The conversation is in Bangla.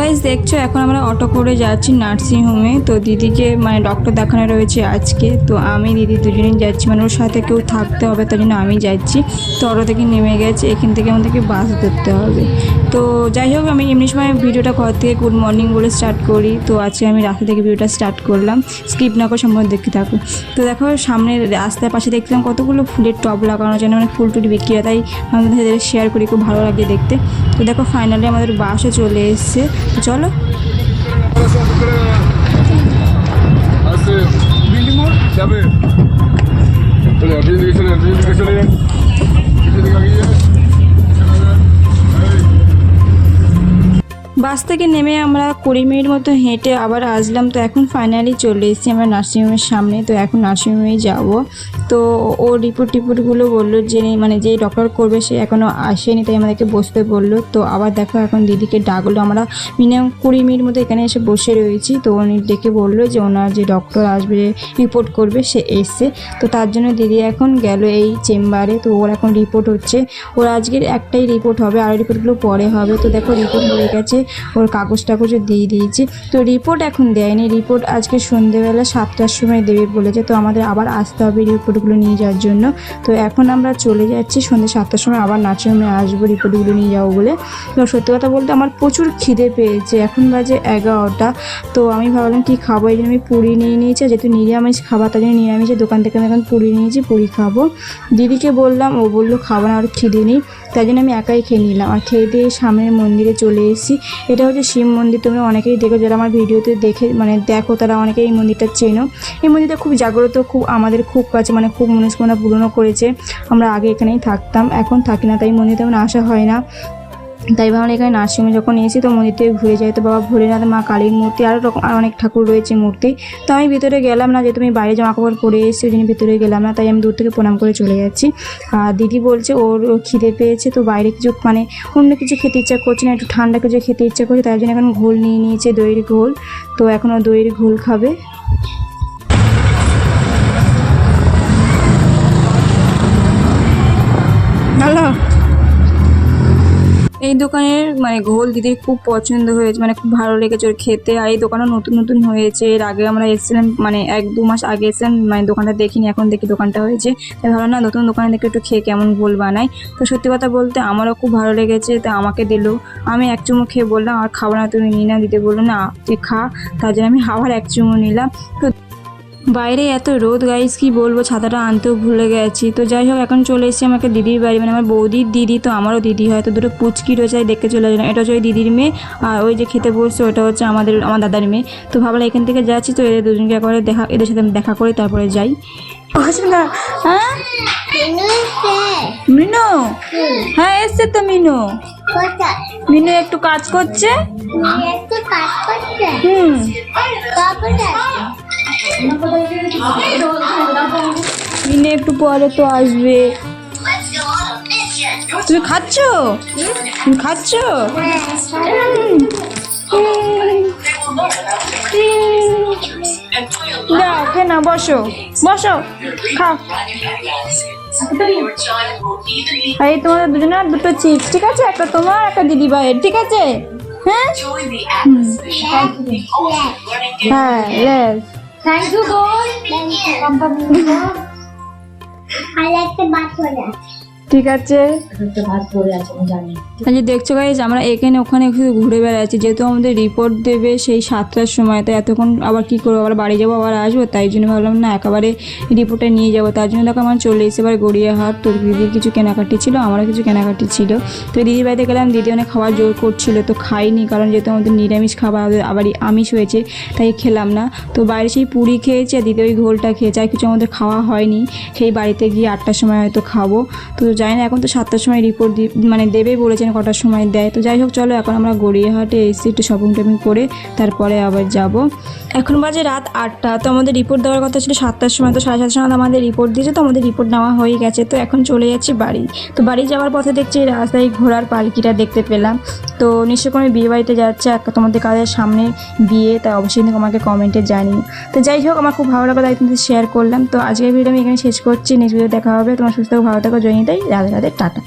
গাইস দেখছো এখন আমরা অটো করে যাচ্ছি নার্সিংহোমে। তো দিদিকে মানে ডক্টর দেখানো রয়েছে আজকে, তো আমি দিদি দুজনেই যাচ্ছি, মানে ওর সাথে কেউ থাকতে হবে, তাই জন্য আমি যাচ্ছি। তো অটো থেকে নেমে গেছে, এখান থেকে আমাদেরকে বাস ধরতে হবে। তো যাই হোক, আমি এমনি সময় ভিডিওটা ঘর থেকে গুড মর্নিং বলে স্টার্ট করি, তো আজকে আমি রাস্তা থেকে ভিডিওটা স্টার্ট করলাম। স্কিপ না করে সম্পূর্ণ দেখতে থাকো। তো দেখো সামনে রাস্তার পাশে দেখলাম কতগুলো ফুলের টব লাগানো, যেন মানে ফুল টুল বিক্রি হয়, তাই আমাদের সাথে শেয়ার করি, খুব ভালো লাগে দেখতে। তো দেখো ফাইনালি আমাদের বাসও চলে এসছে, তো চলো। বাস থেকে নেমে আমরা 20 মিনিট মতো হেঁটে আবার আসলাম। তো এখন ফাইনালি চলে এসেছি আমরা নার্সিংহোমের সামনে। তো এখন নার্সিংহোমেই যাব। তো ও রিপোর্টগুলো বললো যে মানে যে ডক্টর করবে সে এখনও আসেনি, তাই আমাদেরকে বসতে বললো। তো আবার দেখো এখন দিদিকে ডাকলো, আমরা মিনিমাম 20 মিনিট মতো এখানে এসে বসে রয়েছি। তো উনি ডেকে বললো যে ওনার যে ডক্টর আসবে রিপোর্ট করবে সে এসছে। তো তার জন্য দিদি এখন গেল এই চেম্বারে। তো ওর এখন রিপোর্ট হচ্ছে, ওর আজকের একটাই রিপোর্ট হবে, আর রিপোর্টগুলো পরে হবে। তো দেখো রিপোর্ট হয়ে গেছে, ওর কাগজ টাগজও দিয়ে দিয়েছি। তো রিপোর্ট এখন দেয়নি, রিপোর্ট আজকে সন্ধ্যেবেলা 7টার সময় দেবে বলেছে। তো আমাদের আবার আসতে হবে রিপোর্টগুলো নিয়ে যাওয়ার জন্য। তো এখন আমরা চলে যাচ্ছি, সন্ধ্যে 7টার সময় আবার নার্সিংহোমে আসবো রিপোর্টগুলো নিয়ে যাবো বলে। তো সত্যি কথা বলতে আমার প্রচুর খিদে পেয়েছে, এখন বাজে 11টা। তো আমি ভাবলাম কি খাবো, এই জন্য আমি পুরি নিয়ে নিয়েছি, যেহেতু নিরামিষ খাবার তার জন্য নিরামিষের দোকান থেকে আমি এখন পুরি নিয়েছি, পুরি খাবো। দিদিকে বললাম, ও বললো খাবো না, আর খিদে নেই, তাই জন্য আমি একাই খেয়ে নিলাম। আর খেয়ে দিয়ে সামনের মন্দিরে চলে এসেছি। এটা হচ্ছে শিব মন্দির, তোমরা অনেকেই দেখো, যারা আমার ভিডিওতে দেখো তারা অনেকেই এই মন্দিরটা চেনো। এই মন্দিরটা খুব জাগ্রত, খুব আমাদের খুব কাছে, মানে খুব মনস্কামনা পূরণও করেছে। আমরা আগে এখানেই থাকতাম, এখন থাকি না, তাই মন্দিরতে আমার আসা হয় না। তাই ভাবলাম এখানে নার্সিংহোমে যখন এসেছি তো মন্দির থেকে ঘুরে যাই। তো বাবা ভোলেনাথ, মা কালীর মূর্তি, আর অনেক ঠাকুর রয়েছে মূর্তি। তো আমি ভিতরে গেলাম না, যেহেতু আমি বাইরে জামা কাপড় পরে এসেছি, ওই জন্য ভিতরে গেলাম না, তাই আমি দূর থেকে প্রণাম করে চলে যাচ্ছি। আর দিদি বলছে ওর খিদে পেয়েছে, তো বাইরে কিছু মানে অন্য কিছু খেতে ইচ্ছা করছে না, একটু ঠান্ডা কিছু খেতে ইচ্ছা করছে, তাই জন্য এখন ঘোল নিয়ে নিয়েছে, দইয়ের ঘোল। তো এখন ও দইয়ের ঘোল খাবে। ভালো এই দোকানের মানে ঘোল দিদির খুব পছন্দ হয়েছে, মানে খুব ভালো লেগেছে ওর খেতে। আর এই দোকানও নতুন নতুন হয়েছে, এর আগে আমরা এসেছিলাম মানে 1-2 মাস আগে এসেছিলাম, মানে দোকানটা দেখিনি, এখন দেখি দোকানটা হয়েছে। তাই ভালো না, নতুন দোকানে দেখে একটু খেয়ে কেমন ঘোল বানায়। তো সত্যি কথা বলতে আমারও খুব ভালো লেগেছে, তা আমাকে দিল। আমি 1 চুমুক খেয়ে বললাম আর খাবো না, তুমি নিয়ে না, দিতে বললো না তুই খা, তার জন্য আমি আবার 1 চুমুক নিলাম। তো বাইরে এত রোদ গাইস, কি বলবো, ছাতাটা আনতেও ভুলে গেছি। তো যাই হোক এখন চলে এসেছি আমাকে দিদির বাড়ি, মানে আমার বৌদির দিদি, তো আমারও দিদি হয়। তো দুটো পুচকি রয়েছে, দেখে চলে আসলাম। এটা হচ্ছে ওই দিদির মেয়ে, আর ওই যে খেতে বসছে ওটা হচ্ছে আমার দাদার মেয়ে। তো ভাবলাম এখান থেকে যাচ্ছি, তো এদের দুজনকে একবারে এদের সাথে দেখা করে তারপরে যাই। না হ্যাঁ মিনু, হ্যাঁ এসছে তো মিনু। মিনু একটু কাজ করছে। মিনু একটু পরে তো আসবে। তুমি খাচ্ছ? তুমি খাচ্ছ? না বসো বসো, খাও। এই তোমাদের দুজনের দুটো চিপস, ঠিক আছে? একটা তোমার, একটা দিদি ভাইয়ের, ঠিক আছে? হ্যাঁ হ্যাঁ থ্যাংক ইউ বল। ঠিক আছে, দেখছো গাইজ আমরা এখানে ওখানে ঘুরে বেড়াচ্ছি, যেহেতু আমাদের রিপোর্ট দেবে সেই 7টার সময়। তাই এতক্ষণ আবার কি করবো, আবার বাড়ি যাবো, আবার আসবো, তাই জন্য ভাবলাম না একেবারে রিপোর্টটা নিয়ে যাবো। তার জন্য দেখো আমার চলে এসে এবার গড়িয়াহাট। তো দিদির কিছু কেনাকাটি ছিল, আমারও কিছু কেনাকাটি ছিল। তো দিদির বাড়িতে গেলাম, দিদি অনেক খাবার জোর করছিল, তো খাইনি, কারণ যেহেতু আমাদের নিরামিষ খাবার, আবার আমিষ হয়েছে, তাই খেলাম না। তো বাইরে সেই পুরি খেয়েছে, দিদি ওই ঘোলটা খেয়েছে, আর কিছু আমাদের খাওয়া হয়নি। সেই বাড়িতে গিয়ে 8টার সময় হয়তো খাবো। তো জানি না, এখন তো 7টার সময় রিপোর্ট মানে দেবে বলেছেন, কটার সময় দেয়। তো যাই হোক চলো, এখন আমরা গড়িয়াহাটে এসে একটু শপিং টপিং করে তারপরে আবার যাব। এখন বাজে রাত 8টা। তো আমাদের রিপোর্ট দেওয়ার কথা ছিল 7টার সময়, তো 7:30 সময় আমাদের রিপোর্ট দিয়েছে। তো আমাদের রিপোর্ট নেওয়া হয়ে গেছে। তো এখন চলে যাচ্ছি বাড়ি। তো বাড়ি যাওয়ার পথে দেখছি রাস্তায় ঘোড়ার পালকিটা দেখতে পেলাম। তো নিশ্চয় কোনো বিয়ে বাড়িতে যাচ্ছে, তোমাদের কাদের সামনে বিয়ে, তাই অবশ্যই কিন্তু আমাকে কমেন্টে জানিও। তো যাই হোক আমার খুব ভালো লাগলো, তাই তোমাদের শেয়ার করলাম। তো আজকের ভিডিও আমি এখানে শেষ করছি, নেক্সট ভিডিও দেখা হবে। তোমার সুস্থ ভালো থাকো, জয়নিতাই, রাধে রাধে, টাটা।